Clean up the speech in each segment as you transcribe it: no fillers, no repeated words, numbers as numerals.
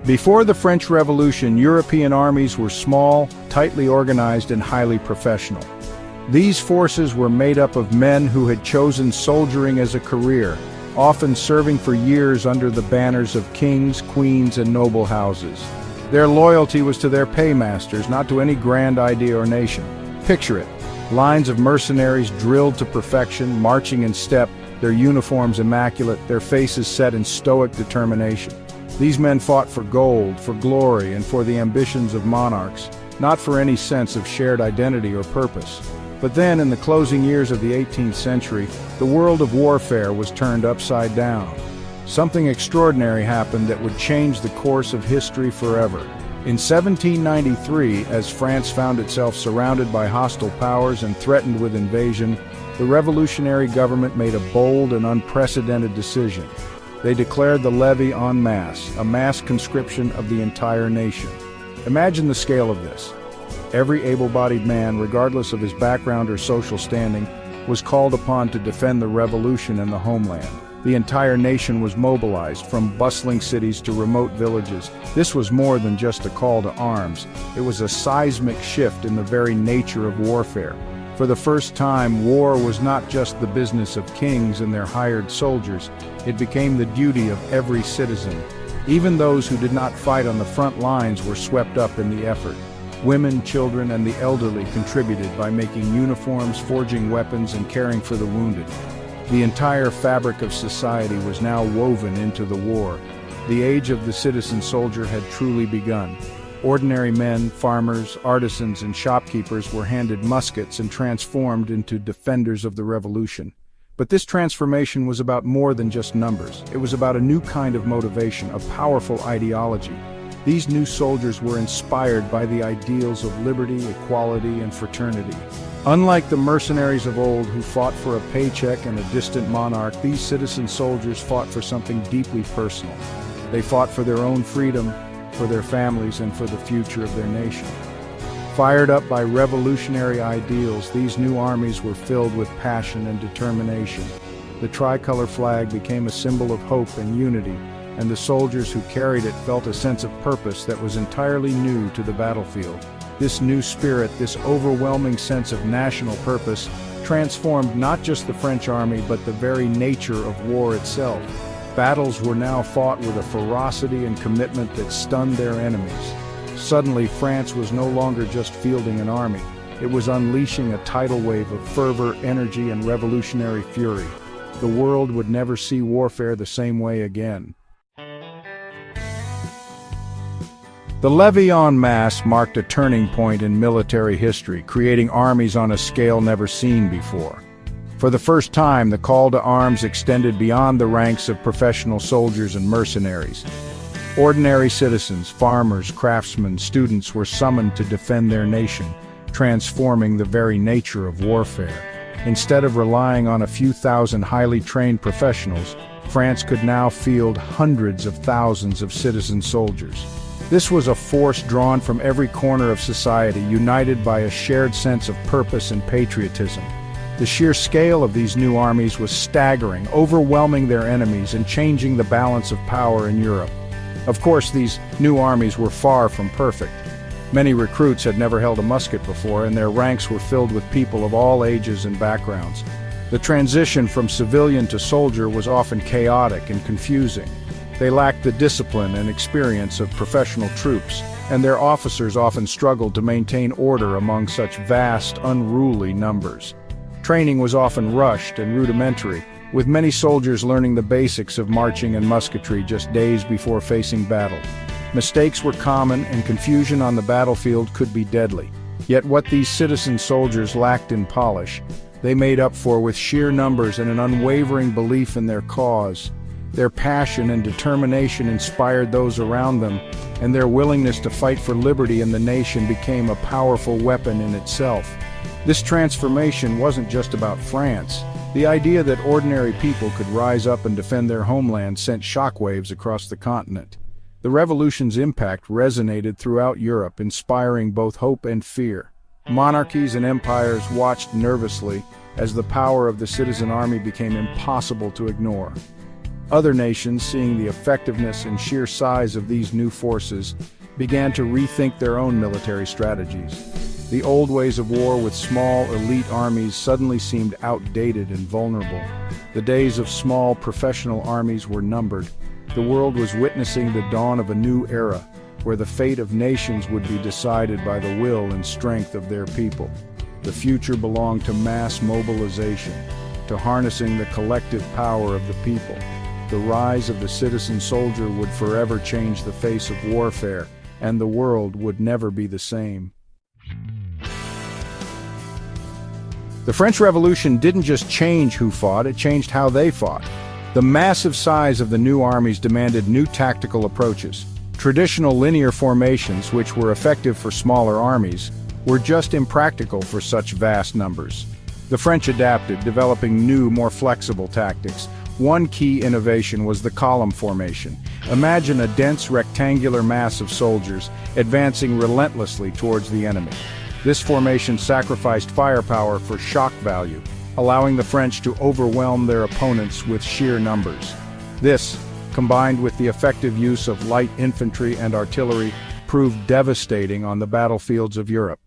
Before the French Revolution, European armies were small, tightly organized, and highly professional. These forces were made up of men who had chosen soldiering as a career, often serving for years under the banners of kings, queens, and noble houses. Their loyalty was to their paymasters, not to any grand idea or nation. Picture it. Lines of mercenaries drilled to perfection, marching in step, their uniforms immaculate, their faces set in stoic determination. These men fought for gold, for glory, and for the ambitions of monarchs, not for any sense of shared identity or purpose. But then, in the closing years of the 18th century, the world of warfare was turned upside down. Something extraordinary happened that would change the course of history forever. In 1793, as France found itself surrounded by hostile powers and threatened with invasion, the revolutionary government made a bold and unprecedented decision. They declared the levy en masse, a mass conscription of the entire nation. Imagine the scale of this. Every able-bodied man, regardless of his background or social standing, was called upon to defend the revolution and the homeland. The entire nation was mobilized, from bustling cities to remote villages. This was more than just a call to arms. It was a seismic shift in the very nature of warfare. For the first time, war was not just the business of kings and their hired soldiers. It became the duty of every citizen. Even those who did not fight on the front lines were swept up in the effort. Women, children, and the elderly contributed by making uniforms, forging weapons, and caring for the wounded. The entire fabric of society was now woven into the war. The age of the citizen soldier had truly begun. Ordinary men, farmers, artisans, and shopkeepers were handed muskets and transformed into defenders of the revolution. But this transformation was about more than just numbers. It was about a new kind of motivation, a powerful ideology. These new soldiers were inspired by the ideals of liberty, equality, and fraternity. Unlike the mercenaries of old who fought for a paycheck and a distant monarch, these citizen soldiers fought for something deeply personal. They fought for their own freedom, for their families, and for the future of their nation. Fired up by revolutionary ideals, these new armies were filled with passion and determination. The tricolor flag became a symbol of hope and unity, and the soldiers who carried it felt a sense of purpose that was entirely new to the battlefield. This new spirit, this overwhelming sense of national purpose, transformed not just the French army but the very nature of war itself. Battles were now fought with a ferocity and commitment that stunned their enemies. Suddenly, France was no longer just fielding an army. It was unleashing a tidal wave of fervor, energy, and revolutionary fury. The world would never see warfare the same way again. The levy en masse marked a turning point in military history, creating armies on a scale never seen before. For the first time, the call to arms extended beyond the ranks of professional soldiers and mercenaries. Ordinary citizens, farmers, craftsmen, students were summoned to defend their nation, transforming the very nature of warfare. Instead of relying on a few thousand highly trained professionals, France could now field hundreds of thousands of citizen soldiers. This was a force drawn from every corner of society, united by a shared sense of purpose and patriotism. The sheer scale of these new armies was staggering, overwhelming their enemies and changing the balance of power in Europe. Of course, these new armies were far from perfect. Many recruits had never held a musket before, and their ranks were filled with people of all ages and backgrounds. The transition from civilian to soldier was often chaotic and confusing. They lacked the discipline and experience of professional troops, and their officers often struggled to maintain order among such vast, unruly numbers. Training was often rushed and rudimentary, with many soldiers learning the basics of marching and musketry just days before facing battle. Mistakes were common, and confusion on the battlefield could be deadly. Yet what these citizen soldiers lacked in polish, they made up for with sheer numbers and an unwavering belief in their cause. Their passion and determination inspired those around them, and their willingness to fight for liberty in the nation became a powerful weapon in itself. This transformation wasn't just about France. The idea that ordinary people could rise up and defend their homeland sent shockwaves across the continent. The revolution's impact resonated throughout Europe, inspiring both hope and fear. Monarchies and empires watched nervously as the power of the citizen army became impossible to ignore. Other nations, seeing the effectiveness and sheer size of these new forces, began to rethink their own military strategies. The old ways of war with small, elite armies suddenly seemed outdated and vulnerable. The days of small, professional armies were numbered. The world was witnessing the dawn of a new era, where the fate of nations would be decided by the will and strength of their people. The future belonged to mass mobilization, to harnessing the collective power of the people. The rise of the citizen soldier would forever change the face of warfare, and the world would never be the same. The French Revolution didn't just change who fought, it changed how they fought. The massive size of the new armies demanded new tactical approaches. Traditional linear formations, which were effective for smaller armies, were just impractical for such vast numbers. The French adapted, developing new, more flexible tactics. One key innovation was the column formation. Imagine a dense rectangular mass of soldiers advancing relentlessly towards the enemy. This formation sacrificed firepower for shock value, allowing the French to overwhelm their opponents with sheer numbers. This, combined with the effective use of light infantry and artillery, proved devastating on the battlefields of Europe.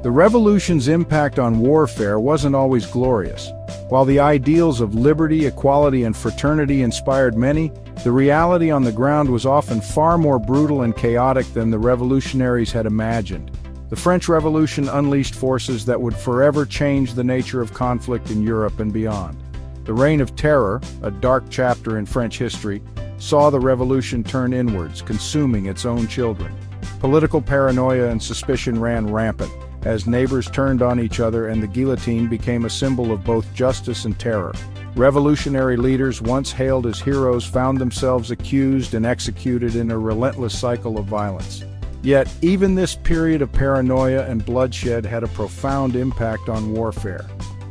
The Revolution's impact on warfare wasn't always glorious. While the ideals of liberty, equality, and fraternity inspired many, the reality on the ground was often far more brutal and chaotic than the revolutionaries had imagined. The French Revolution unleashed forces that would forever change the nature of conflict in Europe and beyond. The Reign of Terror, a dark chapter in French history, saw the revolution turn inwards, consuming its own children. Political paranoia and suspicion ran rampant, as neighbors turned on each other and the guillotine became a symbol of both justice and terror. Revolutionary leaders, once hailed as heroes, found themselves accused and executed in a relentless cycle of violence. Yet, even this period of paranoia and bloodshed had a profound impact on warfare.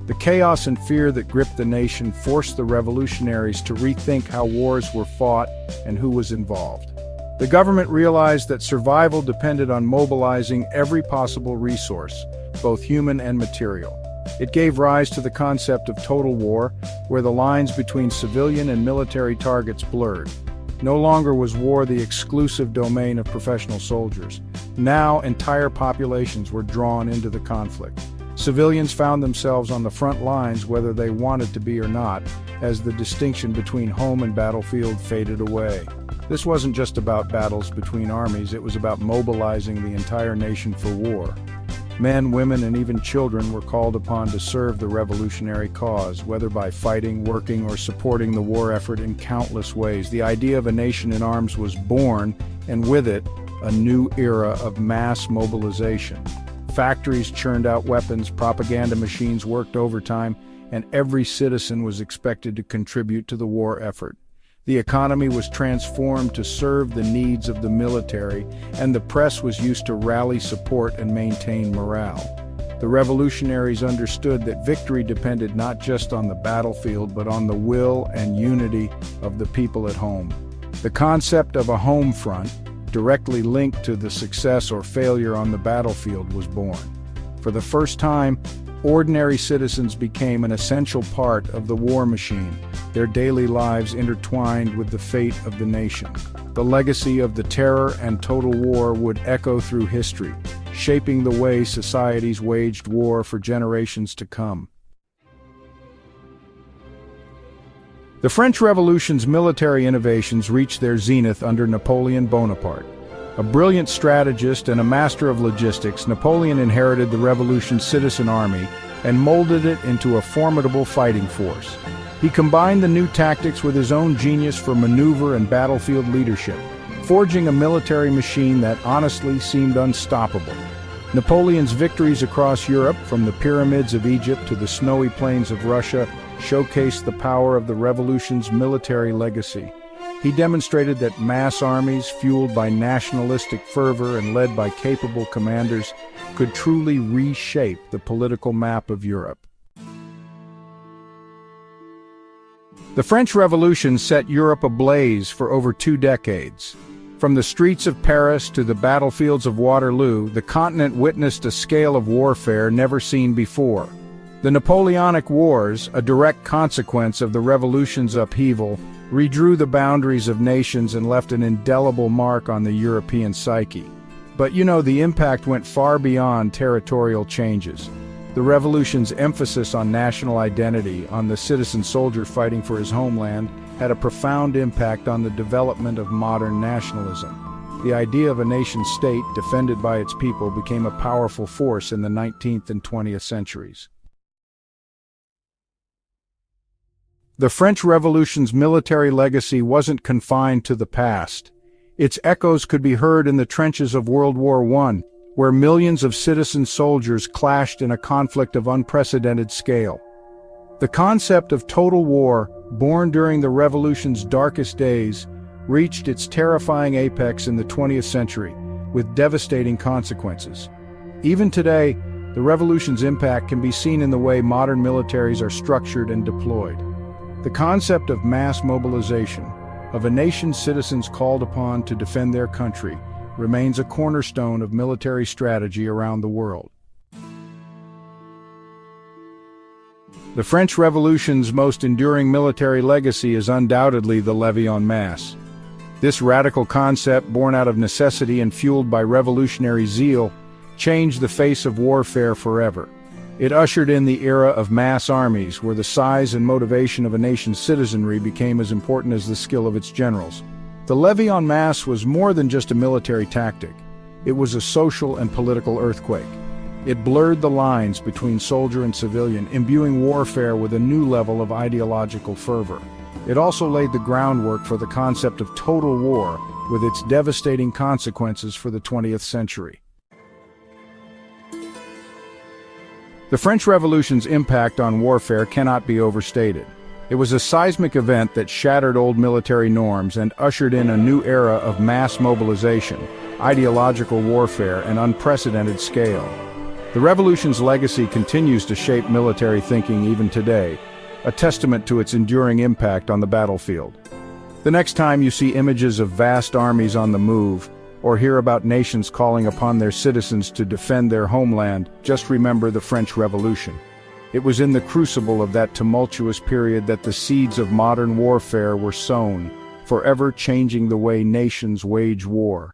The chaos and fear that gripped the nation forced the revolutionaries to rethink how wars were fought and who was involved. The government realized that survival depended on mobilizing every possible resource, both human and material. It gave rise to the concept of total war, where the lines between civilian and military targets blurred. No longer was war the exclusive domain of professional soldiers. Now, entire populations were drawn into the conflict. Civilians found themselves on the front lines whether they wanted to be or not, as the distinction between home and battlefield faded away. This wasn't just about battles between armies, it was about mobilizing the entire nation for war. Men, women, and even children were called upon to serve the revolutionary cause, whether by fighting, working, or supporting the war effort in countless ways. The idea of a nation in arms was born, and with it, a new era of mass mobilization. Factories churned out weapons, propaganda machines worked overtime, and every citizen was expected to contribute to the war effort. The economy was transformed to serve the needs of the military, and the press was used to rally support and maintain morale. The revolutionaries understood that victory depended not just on the battlefield, but on the will and unity of the people at home. The concept of a home front, directly linked to the success or failure on the battlefield, was born. For the first time, ordinary citizens became an essential part of the war machine, their daily lives intertwined with the fate of the nation. The legacy of the terror and total war would echo through history, shaping the way societies waged war for generations to come. The French Revolution's military innovations reached their zenith under Napoleon Bonaparte. A brilliant strategist and a master of logistics, Napoleon inherited the revolution's citizen army and molded it into a formidable fighting force. He combined the new tactics with his own genius for maneuver and battlefield leadership, forging a military machine that honestly seemed unstoppable. Napoleon's victories across Europe, from the pyramids of Egypt to the snowy plains of Russia, showcased the power of the revolution's military legacy. He demonstrated that mass armies, fueled by nationalistic fervor and led by capable commanders, could truly reshape the political map of Europe. The French Revolution set Europe ablaze for over 2 decades. From the streets of Paris to the battlefields of Waterloo, the continent witnessed a scale of warfare never seen before. The Napoleonic Wars, a direct consequence of the Revolution's upheaval, redrew the boundaries of nations and left an indelible mark on the European psyche. But the impact went far beyond territorial changes. The Revolution's emphasis on national identity, on the citizen soldier fighting for his homeland, had a profound impact on the development of modern nationalism. The idea of a nation-state defended by its people became a powerful force in the 19th and 20th centuries. The French Revolution's military legacy wasn't confined to the past. Its echoes could be heard in the trenches of World War I, where millions of citizen soldiers clashed in a conflict of unprecedented scale. The concept of total war, born during the Revolution's darkest days, reached its terrifying apex in the 20th century, with devastating consequences. Even today, the Revolution's impact can be seen in the way modern militaries are structured and deployed. The concept of mass mobilization, of a nation's citizens called upon to defend their country, remains a cornerstone of military strategy around the world. The French Revolution's most enduring military legacy is undoubtedly the levy en masse. This radical concept, born out of necessity and fueled by revolutionary zeal, changed the face of warfare forever. It ushered in the era of mass armies, where the size and motivation of a nation's citizenry became as important as the skill of its generals. The levy en masse was more than just a military tactic. It was a social and political earthquake. It blurred the lines between soldier and civilian, imbuing warfare with a new level of ideological fervor. It also laid the groundwork for the concept of total war, with its devastating consequences for the 20th century. The French Revolution's impact on warfare cannot be overstated. It was a seismic event that shattered old military norms and ushered in a new era of mass mobilization, ideological warfare, and unprecedented scale. The Revolution's legacy continues to shape military thinking even today, a testament to its enduring impact on the battlefield. The next time you see images of vast armies on the move, or hear about nations calling upon their citizens to defend their homeland, just remember the French Revolution. It was in the crucible of that tumultuous period that the seeds of modern warfare were sown, forever changing the way nations wage war.